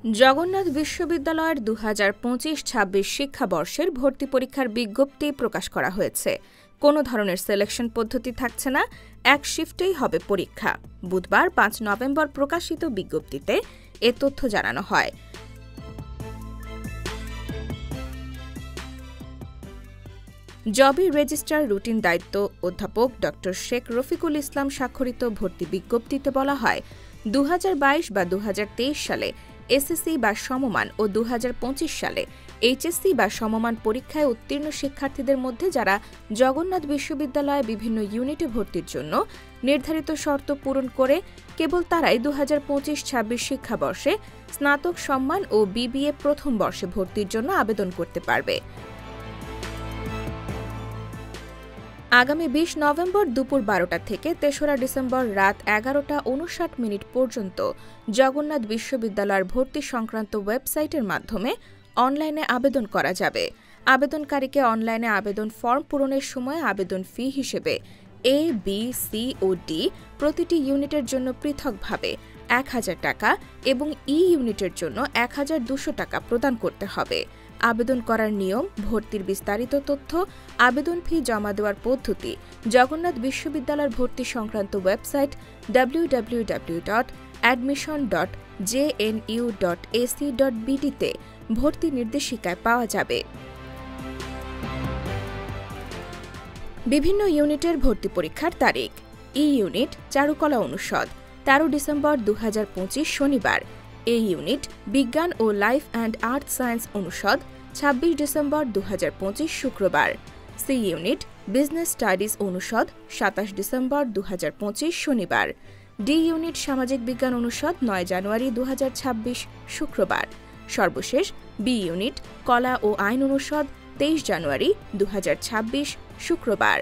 জগন্নাথ বিশ্ববিদ্যালয়ের ২০২৫-২৬ শিক্ষাবর্ষের ভর্তি পরীক্ষার বিজ্ঞপ্তি প্রকাশ করা হয়েছে। কোনো ধরনের সিলেকশন পদ্ধতি থাকছে না, এক শিফটেই হবে পরীক্ষা। বুধবার ৫ নভেম্বর প্রকাশিত বিজ্ঞপ্তিতে এ তথ্য জানানো হয়। জবি রেজিস্ট্রার রুটিন দায়িত্ব অধ্যাপক ড শেখ রফিকুল ইসলাম স্বাক্ষরিত ভর্তি বিজ্ঞপ্তিতে বলা হয়, ২০২২ বা ২০২৩ সালে এসএসসি বা সমমান ও ২০২৫ সালে এইচএসসি বা সমমান পরীক্ষায় উত্তীর্ণ শিক্ষার্থীদের মধ্যে যারা জগন্নাথ বিশ্ববিদ্যালয়ে বিভিন্ন ইউনিটে ভর্তির জন্য নির্ধারিত শর্ত পূরণ করে কেবল তারাই ২০২৫-২৬ শিক্ষাবর্ষে স্নাতক সম্মান ও বিবিএ প্রথম বর্ষে ভর্তির জন্য আবেদন করতে পারবে। আগামী ২০ নভেম্বর দুপুর ১২টা থেকে ৩রা ডিসেম্বর রাত ১১টা ৫৯ পর্যন্ত জগন্নাথ বিশ্ববিদ্যালয়ের ভর্তি সংক্রান্ত ওয়েবসাইটের মাধ্যমে অনলাইনে আবেদন করা যাবে। আবেদনকারীকে অনলাইনে আবেদন ফর্ম পূরণের সময় আবেদন ফি হিসেবে এ, বি, সি ও ডি প্রতিটি ইউনিটের জন্য পৃথকভাবে ১,০০০ টাকা এবং ই ইউনিটের জন্য ১,২০০ টাকা প্রদান করতে হবে। আবেদন করার নিয়ম, ভর্তির বিস্তারিত তথ্য, আবেদন ফি জমা দেওয়ার পদ্ধতি জগন্নাথ বিশ্ববিদ্যালয়ের ভর্তি সংক্রান্ত ওয়েবসাইট www.admission.jnu.ac.bd তে ভর্তি নির্দেশিকায় পাওয়া যাবে। বিভিন্ন ইউনিটের ভর্তি পরীক্ষার তারিখ। ই ইউনিট চারুকলা অনুষদ ১৩ ডিসেম্বর ২০২৫ শনিবার। এ ইউনিট বিজ্ঞান ও লাইফ অ্যান্ড আর্থ সায়েন্স অনুষদ ২৬ ডিসেম্বর ২০২৫ শুক্রবার। সি ইউনিট বিজনেস স্টাডিজ অনুষদ ২৭ ডিসেম্বর ২০২৫ শনিবার। ডি ইউনিট সামাজিক বিজ্ঞান অনুষদ ৯ জানুয়ারি ২০২৬ শুক্রবার। সর্বশেষ বি ইউনিট কলা ও আইন অনুষদ ২৩ জানুয়ারি ২০২৬ শুক্রবার।